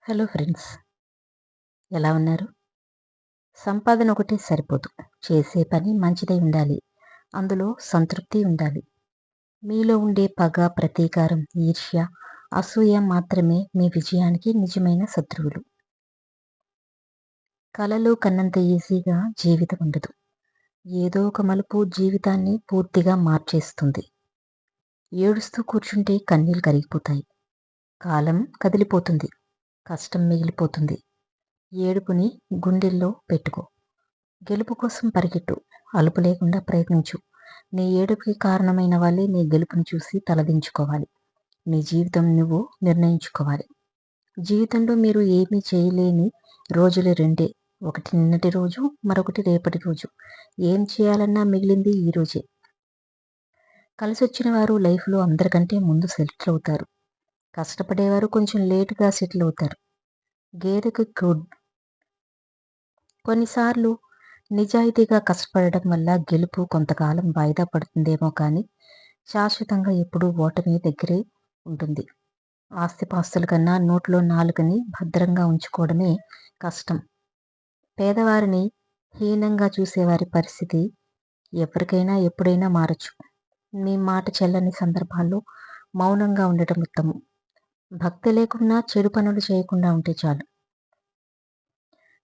Hello friends, ఎలా ఉన్నారు? సంపాదన ఒకటే సరిపోదు. చేసే పని మంచిదై ఉండాలి. అందులో సంతృప్తి ఉండాలి. మీలో ఉండే పగ, ప్రతీకారం, ఈర్ష్య, అసూయ మాత్రమే మీ విజయానికి నిజమైన శత్రువులు. కలలు కన్నంత ఈజీగా జీవితం ఉండదు. ఏదో ఒక మలుపు జీవితాన్ని పూర్తిగా మార్చేస్తుంది. ఏడుస్తూ కూర్చుంటే కన్నీళ్లు కరిగిపోతాయి. కాలం కదిలిపోతుంది. కష్టం మిగిలిపోతుంది. ఏడుపుని గుండెల్లో పెట్టుకో. గెలుపు కోసం పరిగెట్టు. అలుపు లేకుండా ప్రయత్నించు. నీ ఏడుపుకి కారణమైన వాళ్ళే నీ గెలుపుని చూసి తలదించుకోవాలి. నీ జీవితం నువ్వు నిర్ణయించుకోవాలి. జీవితంలో మీరు ఏమీ చేయలేని రోజులు రెండే. ఒకటి నిన్నటి రోజు, మరొకటి రేపటి రోజు. ఏం చేయాలన్నా మిగిలింది ఈ రోజే. కలిసొచ్చిన వారు లైఫ్లో అందరికంటే ముందు సెటిల్ అవుతారు. కష్టపడేవారు కొంచెం లేటుగా సెటిల్ అవుతారు. గేదెకు కొన్నిసార్లు నిజాయితీగా కష్టపడడం వల్ల గెలుపు కొంతకాలం వాయిదా పడుతుందేమో కానీ శాశ్వతంగా ఎప్పుడూ ఓటమి దగ్గరే ఉంటుంది. ఆస్తిపాస్తుల కన్నా నోట్లో నాలుకని భద్రంగా ఉంచుకోవడమే కష్టం. పేదవారిని హీనంగా చూసేవారి పరిస్థితి ఎవరికైనా ఎప్పుడైనా మారచ్చు. మీ మాట చెల్లని సందర్భాల్లో మౌనంగా ఉండటం ఉత్తమం. భక్తి లేకున్నా చెడు పనులు చేయకుండా ఉంటే చాలు.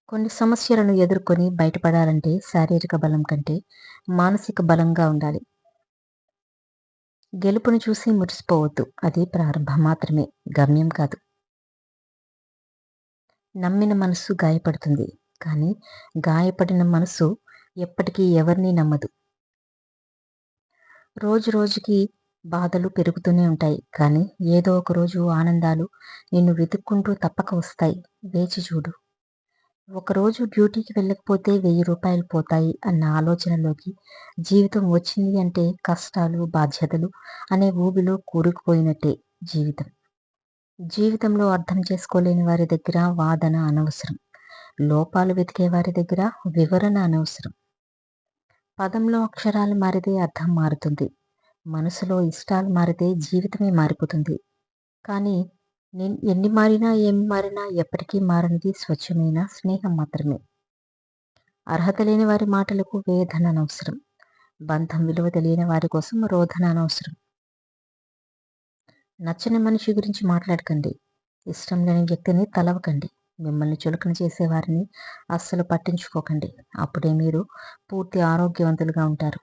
కొన్ని సమస్యలను ఎదుర్కొని బయటపడాలంటే శారీరక బలం కంటే మానసిక బలంగా ఉండాలి. గెలుపును చూసి మురిసిపోవద్దు. అది ప్రారంభం మాత్రమే, గమ్యం కాదు. నమ్మిన మనసు గాయపడుతుంది, కానీ గాయపడిన మనసు ఎప్పటికీ ఎవరినీ నమ్మదు. రోజు రోజుకి బాధలు పెరుగుతూనే ఉంటాయి, కానీ ఏదో ఒక రోజు ఆనందాలు నిన్ను వెతుక్కుంటూ తప్పక వస్తాయి. వేచి చూడు. ఒకరోజు డ్యూటీకి వెళ్ళకపోతే 1000 రూపాయలు పోతాయి అన్న ఆలోచనలోకి జీవితం వచ్చింది అంటే కష్టాలు, బాధ్యతలు అనే ఊబిలో కూరుకుపోయినట్టే జీవితం. జీవితంలో అర్థం చేసుకోలేని వారి దగ్గర వాదన అనవసరం. లోపాలు వెతికే వారి దగ్గర వివరణ అనవసరం. పదంలో అక్షరాలు మారితే అర్థం మారుతుంది. మనసులో ఇష్టాలు మారితే జీవితమే మారిపోతుంది. కానీ ఎన్ని మారినా ఏమి మారినా ఎప్పటికీ మారనిది స్వచ్ఛమైన స్నేహం మాత్రమే. అర్హత లేని వారి మాటలకు వేదన అనవసరం. బంధం విలువ తెలియని వారి కోసం రోధన అనవసరం. నచ్చని మనిషి గురించి మాట్లాడకండి. ఇష్టం లేని వ్యక్తిని తలవకండి. మిమ్మల్ని చులకన చేసేవారిని అస్సలు పట్టించుకోకండి. అప్పుడే మీరు పూర్తి ఆరోగ్యవంతులుగా ఉంటారు.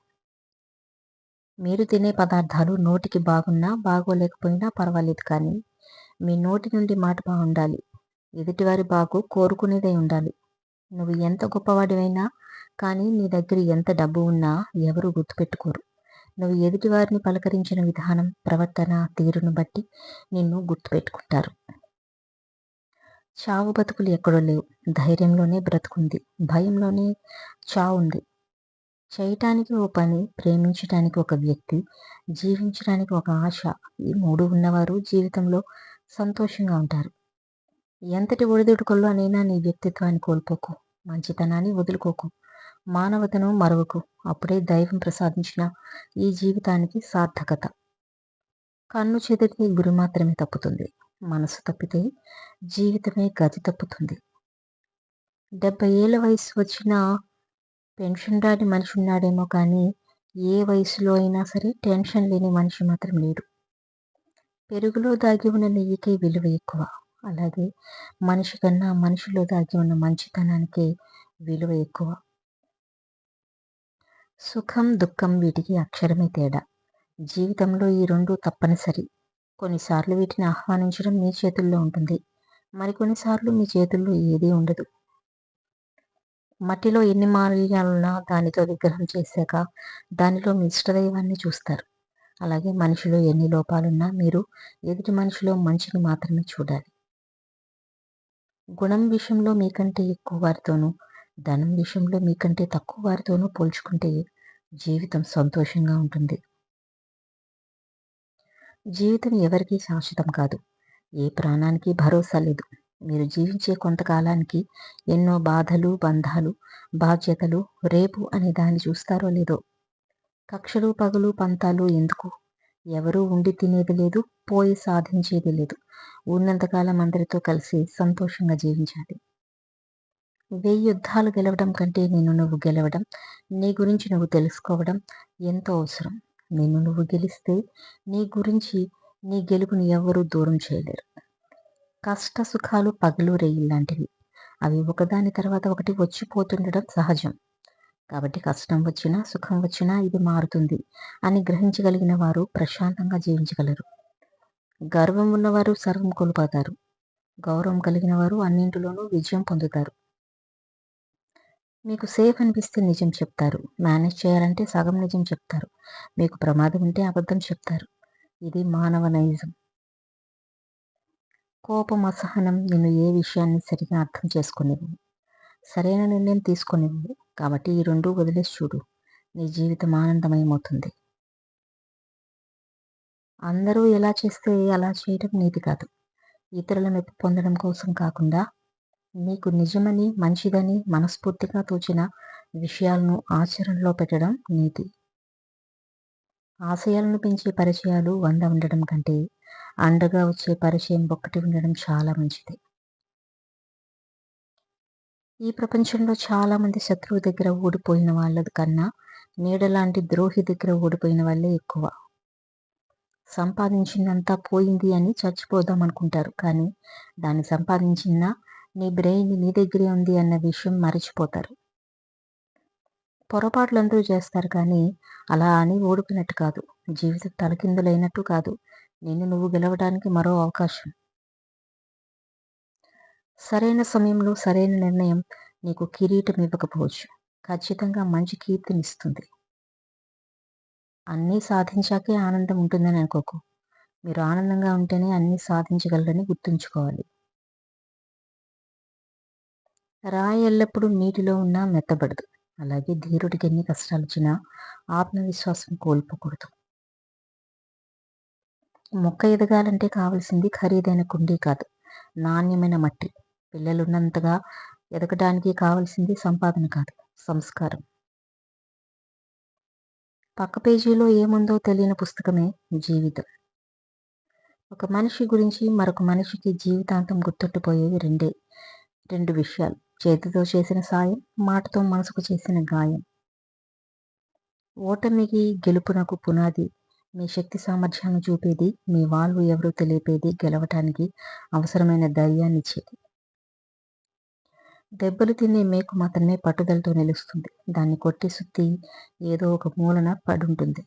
మీరు తినే పదార్థాలు నోటికి బాగున్నా బాగోలేకపోయినా పర్వాలేదు, కానీ మీ నోటి నుండి మాట బాగుండాలి. ఎదుటివారి బాగు కోరుకునేదై ఉండాలి. నువ్వు ఎంత గొప్పవాడివైనా కానీ నీ దగ్గర ఎంత డబ్బు ఉన్నా ఎవరు గుర్తుపెట్టుకోరు. నువ్వు ఎదుటివారిని పలకరించిన విధానం, ప్రవర్తన తీరును బట్టి నిన్ను గుర్తుపెట్టుకుంటారు. చావు బతుకులు ఎక్కడో లేవు. ధైర్యంలోనే బ్రతుకుంది, భయంలోనే చావు ఉంది. చేయటానికి ఓ పని, ప్రేమించటానికి ఒక వ్యక్తి, జీవించడానికి ఒక ఆశ, ఈ 3 ఉన్నవారు జీవితంలో సంతోషంగా ఉంటారు. ఎంతటి ఒడిదుడుకుల్లోనైనా నీ వ్యక్తిత్వాన్ని కోల్పోకు. మంచితనాన్ని వదులుకోకు. మానవతను మరవకు. అప్పుడే దైవం ప్రసాదించిన ఈ జీవితానికి సార్థకత. కన్ను చెదిరితే గురి మాత్రమే తప్పుతుంది. మనసు తప్పితే జీవితమే గతి తప్పుతుంది. 70 ఏళ్ల వయసు వచ్చిన పెన్షన్ రాని మనిషి ఉన్నాడేమో కానీ ఏ వయసులో అయినా సరే టెన్షన్ లేని మనిషి మాత్రం లేడు. పెరుగులో దాగి ఉన్న నెయ్యికే విలువ ఎక్కువ. అలాగే మనిషి కన్నా మనిషిలో దాగి ఉన్న మంచితనానికే విలువ ఎక్కువ. సుఖం, దుఃఖం వీటికి అక్షరమే తేడా. జీవితంలో ఈ రెండు తప్పనిసరి. కొన్నిసార్లు వీటిని ఆహ్వానించడం మీ చేతుల్లో ఉంటుంది. మరికొన్నిసార్లు మీ చేతుల్లో ఏదీ ఉండదు. మట్టిలో ఎన్ని మాలిన్యాలున్నా దానితో విగ్రహం చేశాక దానిలో మీ ఇష్టదైవాన్ని చూస్తారు. అలాగే మనిషిలో ఎన్ని లోపాలున్నా మీరు ఎదుటి మనిషిలో మంచిని మాత్రమే చూడాలి. గుణం విషయంలో మీకంటే ఎక్కువ వారితోనూ, ధనం విషయంలో మీకంటే తక్కువ వారితోనూ పోల్చుకుంటే జీవితం సంతోషంగా ఉంటుంది. జీవితం ఎవరికీ శాశ్వతం కాదు. ఏ ప్రాణానికి భరోసా లేదు. మీరు జీవించే కొంతకాలానికి ఎన్నో బాధలు, బంధాలు, బాధ్యతలు రేపు అనే దాన్ని చూస్తారో లేదో. కక్షలు, పగలు, పంతాలు ఎందుకు? ఎవరూ ఉండి తినేది లేదు, పోయి సాధించేది లేదు. ఉన్నంతకాలం అందరితో కలిసి సంతోషంగా జీవించాలి. 1000 యుద్ధాలు గెలవడం కంటే నిన్ను నువ్వు గెలవడం, నీ గురించి నువ్వు తెలుసుకోవడం ఎంతో అవసరం. నిన్ను నువ్వు గెలిస్తే నీ గురించి, నీ గెలుపుని ఎవ్వరూ దూరం చేయలేరు. కష్ట సుఖాలు పగలు రేయిల్లాంటివి. అవి ఒకదాని తర్వాత ఒకటి వచ్చిపోతుండడం సహజం. కాబట్టి కష్టం వచ్చినా, సుఖం వచ్చినా ఇది మారుతుంది అని గ్రహించగలిగిన వారు ప్రశాంతంగా జీవించగలరు. గర్వం ఉన్నవారు సర్వం కోల్పోతారు. గౌరవం కలిగిన వారు అన్నింటిలోనూ విజయం పొందుతారు. మీకు సేఫ్ అనిపిస్తే నిజం చెప్తారు. మేనేజ్ చేయాలంటే సగం నిజం చెప్తారు. మీకు ప్రమాదం ఉంటే అబద్ధం చెప్తారు. ఇది మానవ నైజం. కోపం, అసహనం నిన్ను ఏ విషయాన్ని సరిగా అర్థం చేసుకునేవు, సరైన నిర్ణయం తీసుకునేవు. కాబట్టి ఈ రెండూ వదిలేసి చూడు. నీ జీవితం ఆనందమయమవుతుంది. అందరూ ఎలా చేస్తే అలా చేయడం నీతి కాదు. ఇతరుల మెప్పు పొందడం కోసం కాకుండా నీకు నిజమని, మంచిదని మనస్ఫూర్తిగా తోచిన విషయాలను ఆచరణలో పెట్టడం నీతి. ఆశయాలను పెంచే పరిచయాలు 100 ఉండడం కంటే అండగా వచ్చే పరిచయం ఒక్కటి ఉండడం చాలా మంచిది. ఈ ప్రపంచంలో చాలా మంది శత్రువు దగ్గర ఓడిపోయిన వాళ్ళ కన్నా నీడలాంటి ద్రోహి దగ్గర ఓడిపోయిన వాళ్ళే ఎక్కువ. సంపాదించిందంతా పోయింది అని చచ్చిపోదాం అనుకుంటారు. కానీ దాన్ని సంపాదించిన నీ బ్రెయిన్ నీ దగ్గరే ఉంది అన్న విషయం మరిచిపోతారు. పొరపాట్లు అందరూ చేస్తారు, కానీ అలా అని ఓడిపోయినట్టు కాదు. జీవితం తలకిందులైనట్టు కాదు. నిన్ను నువ్వు గెలవడానికి మరో అవకాశం. సరైన సమయంలో సరైన నిర్ణయం నీకు కిరీటం ఇవ్వకపోవచ్చు, ఖచ్చితంగా మంచి కీర్తినిస్తుంది. అన్నీ సాధించాకే ఆనందం ఉంటుందని అనుకోకు. మీరు ఆనందంగా ఉంటేనే అన్నీ సాధించగలరని గుర్తుంచుకోవాలి. రాయి ఎల్లప్పుడూ నీటిలో ఉన్నా మెత్తబడదు. అలాగే ధీరుడికి ఎన్ని కష్టాలొచ్చినా ఆత్మవిశ్వాసం కోల్పోకూడదు. మొక్క ఎదగాలంటే కావలసింది ఖరీదైన కుండీ కాదు, నాణ్యమైన మట్టి. పిల్లలున్నంతగా ఎదగడానికి కావలసింది సంపాదన కాదు, సంస్కారం. పక్క పేజీలో ఏముందో తెలియని పుస్తకమే జీవితం. ఒక మనిషి గురించి మరొక మనిషికి జీవితాంతం గుర్తుండిపోయేవి రెండు విషయాలు: చేతితో చేసిన సాయం, మాటతో మనసుకు చేసిన గాయం. ఓటమికి గెలుపునకు పునాది మీ శక్తి సామర్థ్యాలను చూపేది, మీ వాళ్ళు ఎవరో తెలిపేది, గెలవటానికి అవసరమైన ధైర్యాన్నిచ్చేది. దెబ్బలు తినే మేకు మాత్రమే పట్టుదలతో నిలుస్తుంది. దాన్ని కొట్టి సుత్తి ఏదో ఒక మూలన పడుంటుంది.